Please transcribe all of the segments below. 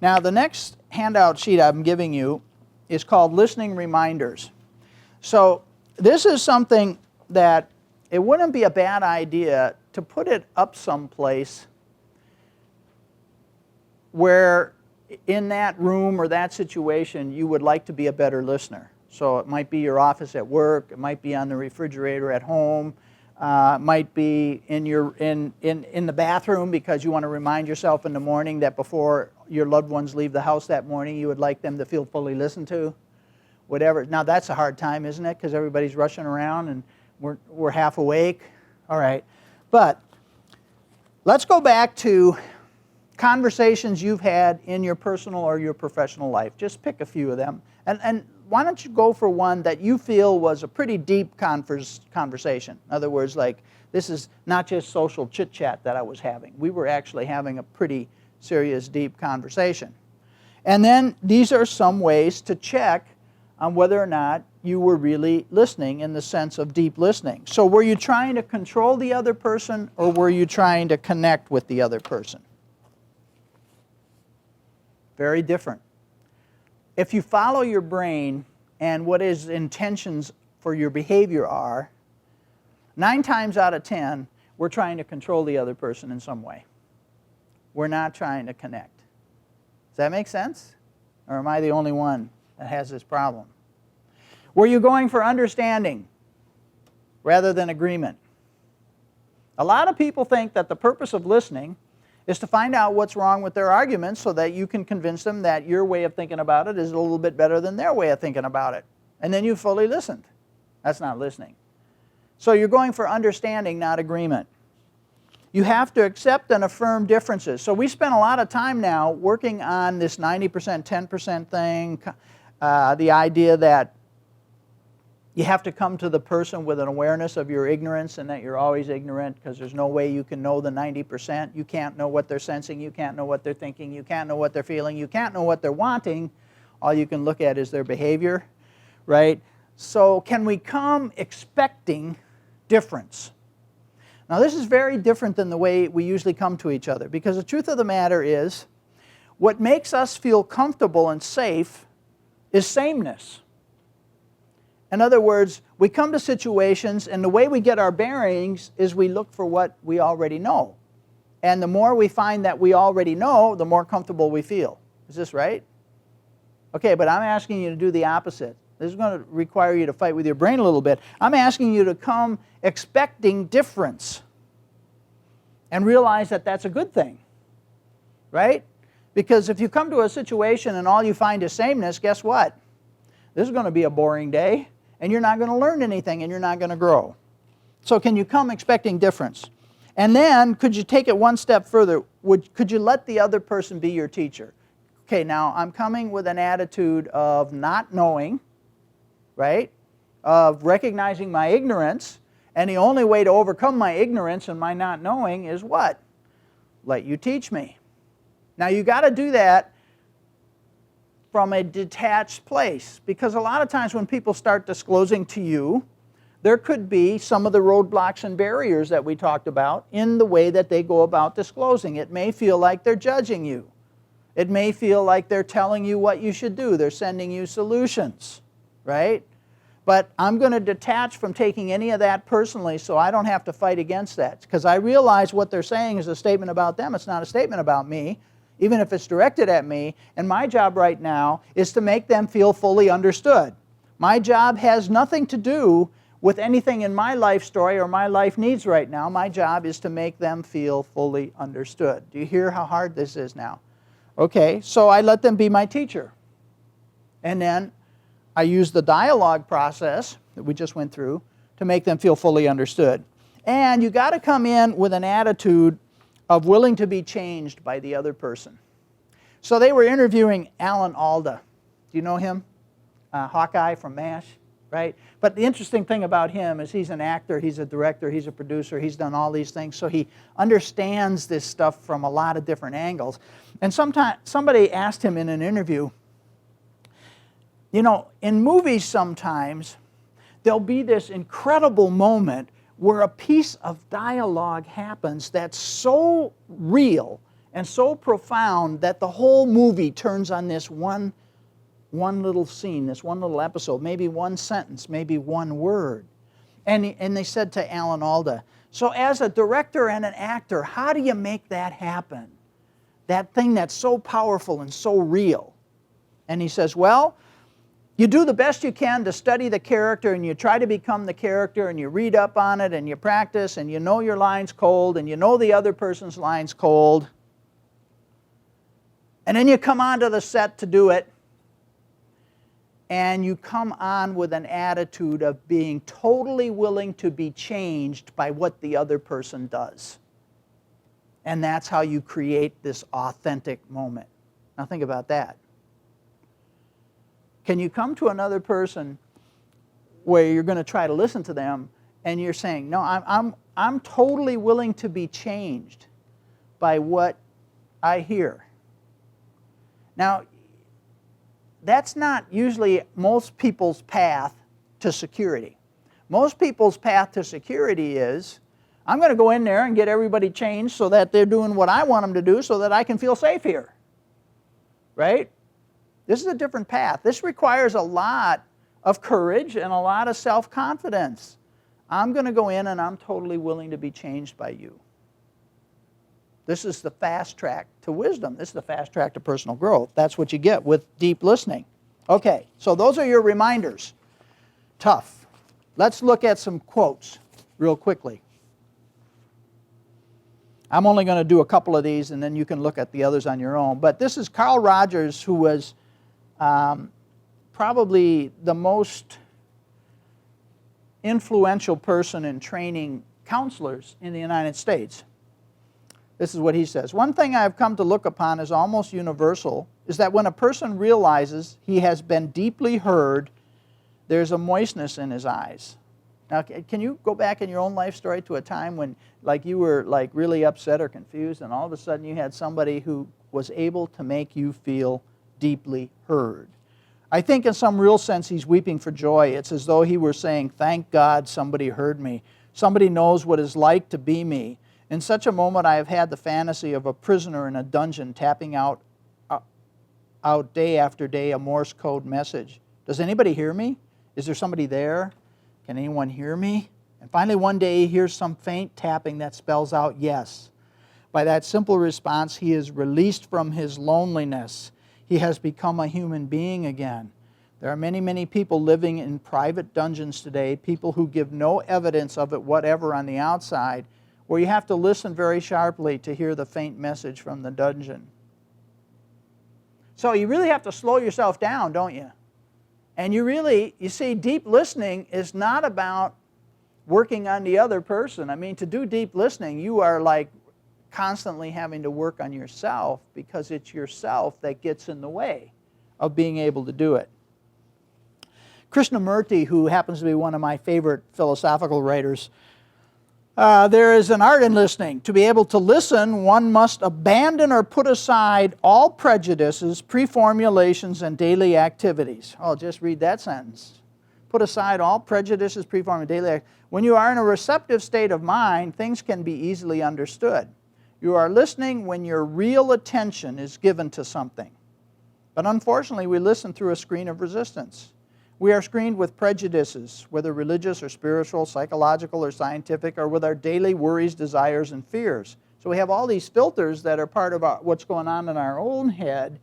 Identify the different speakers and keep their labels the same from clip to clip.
Speaker 1: Now, the next handout sheet I'm giving you is called Listening Reminders. So this is something that it wouldn't be a bad idea to put it up someplace where in that room or that situation you would like to be a better listener. So it might be your office at work, it might be on the refrigerator at home, it might be in the bathroom because you want to remind yourself in the morning that before your loved ones leave the house that morning you would like them to feel fully listened to. Whatever. Now that's a hard time, isn't it? Because everybody's rushing around and we're half awake. All right. But let's go back to conversations you've had in your personal or your professional life. Just pick a few of them. And why don't you go for one that you feel was a pretty deep conversation? In other words, like, this is not just social chit-chat that I was having. We were actually having a pretty serious, deep conversation. And then these are some ways to check on whether or not you were really listening in the sense of deep listening. So were you trying to control the other person, or were you trying to connect with the other person? Very different. If you follow your brain and what his intentions for your behavior are, 9 times out of 10, we're trying to control the other person in some way. We're not trying to connect. Does that make sense? Or am I the only one that has this problem? Were you going for understanding rather than agreement? A lot of people think that the purpose of listening is to find out what's wrong with their arguments so that you can convince them that your way of thinking about it is a little bit better than their way of thinking about it. And then you fully listened. That's not listening. So you're going for understanding, not agreement. You have to accept and affirm differences. So we spend a lot of time now working on this 90%, 10% thing, the idea that you have to come to the person with an awareness of your ignorance and that you're always ignorant because there's no way you can know the 90%. You can't know what they're sensing. You can't know what they're thinking. You can't know what they're feeling. You can't know what they're wanting. All you can look at is their behavior, right? So can we come expecting difference? Now this is very different than the way we usually come to each other, because the truth of the matter is what makes us feel comfortable and safe is sameness. In other words, we come to situations and the way we get our bearings is we look for what we already know. And the more we find that we already know, the more comfortable we feel. Is this right? Okay, but I'm asking you to do the opposite. This is going to require you to fight with your brain a little bit. I'm asking you to come expecting difference and realize that that's a good thing, right? Because if you come to a situation and all you find is sameness, guess what? This is going to be a boring day, and you're not going to learn anything, and you're not going to grow. So can you come expecting difference? And then, could you take it one step further? Could you let the other person be your teacher? Okay, now I'm coming with an attitude of not knowing, right? Of recognizing my ignorance, and the only way to overcome my ignorance and my not knowing is what? Let you teach me. Now you got to do that from a detached place, because a lot of times when people start disclosing to you, there could be some of the roadblocks and barriers that we talked about in the way that they go about disclosing. It may feel like they're judging you. It may feel like they're telling you what you should do. They're sending you solutions, right? But I'm going to detach from taking any of that personally so I don't have to fight against that, because I realize what they're saying is a statement about them. It's not a statement about me, even if it's directed at me. And my job right now is to make them feel fully understood. My job has nothing to do with anything in my life story or my life needs right now. My job is to make them feel fully understood. Do you hear how hard this is now? Okay, so I let them be my teacher. And then I use the dialogue process that we just went through to make them feel fully understood. And you got to come in with an attitude of willing to be changed by the other person. So they were interviewing Alan Alda. Do you know him? Hawkeye from MASH, right? But the interesting thing about him is he's an actor, he's a director, he's a producer, he's done all these things, so he understands this stuff from a lot of different angles. And somebody asked him in an interview, you know, in movies sometimes, there'll be this incredible moment where a piece of dialogue happens that's so real and so profound that the whole movie turns on this one little scene, this one little episode, maybe one sentence, maybe one word. And they said to Alan Alda, so as a director and an actor, how do you make that happen? That thing that's so powerful and so real. And he says, well, you do the best you can to study the character, and you try to become the character, and you read up on it, and you practice, and you know your lines cold, and you know the other person's lines cold. And then you come onto the set to do it, and you come on with an attitude of being totally willing to be changed by what the other person does. And that's how you create this authentic moment. Now think about that. Can you come to another person where you're going to try to listen to them and you're saying, no, I'm totally willing to be changed by what I hear. Now, that's not usually most people's path to security. Most people's path to security is, I'm going to go in there and get everybody changed so that they're doing what I want them to do so that I can feel safe here. Right? This is a different path. This requires a lot of courage and a lot of self-confidence. I'm going to go in and I'm totally willing to be changed by you. This is the fast track to wisdom. This is the fast track to personal growth. That's what you get with deep listening. Okay, so those are your reminders. Tough. Let's look at some quotes real quickly. I'm only going to do a couple of these, and then you can look at the others on your own. But this is Carl Rogers, who was probably the most influential person in training counselors in the United States. This is what he says. One thing I have come to look upon as almost universal is that when a person realizes he has been deeply heard, there's a moistness in his eyes. Now, can you go back in your own life story to a time when you were really upset or confused, and all of a sudden you had somebody who was able to make you feel deeply heard? I think in some real sense he's weeping for joy. It's as though he were saying, thank God somebody heard me. Somebody knows what it's like to be me. In such a moment I have had the fantasy of a prisoner in a dungeon tapping out day after day a Morse code message. Does anybody hear me? Is there somebody there? Can anyone hear me? And finally one day he hears some faint tapping that spells out yes. By that simple response he is released from his loneliness. He has become a human being again. There are many, many people living in private dungeons today, people who give no evidence of it whatever on the outside, where you have to listen very sharply to hear the faint message from the dungeon. So you really have to slow yourself down, don't you? And you see, deep listening is not about working on the other person. I mean, to do deep listening, you are constantly having to work on yourself, because it's yourself that gets in the way of being able to do it. Krishnamurti, who happens to be one of my favorite philosophical writers, there is an art in listening. To be able to listen, one must abandon or put aside all prejudices, preformulations, and daily activities. Oh, just read that sentence. Put aside all prejudices, preformulations, daily activities. When you are in a receptive state of mind, things can be easily understood. You are listening when your real attention is given to something. But unfortunately, we listen through a screen of resistance. We are screened with prejudices, whether religious or spiritual, psychological or scientific, or with our daily worries, desires, and fears. So we have all these filters that are part of what's going on in our own head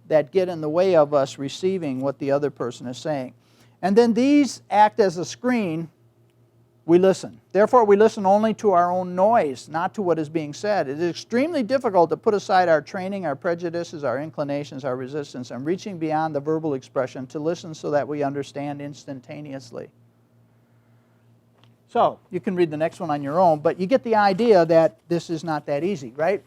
Speaker 1: that get in the way of us receiving what the other person is saying. And then these act as a screen. We listen. Therefore, we listen only to our own noise, not to what is being said. It is extremely difficult to put aside our training, our prejudices, our inclinations, our resistance, and reaching beyond the verbal expression to listen so that we understand instantaneously. So, you can read the next one on your own, but you get the idea that this is not that easy, right?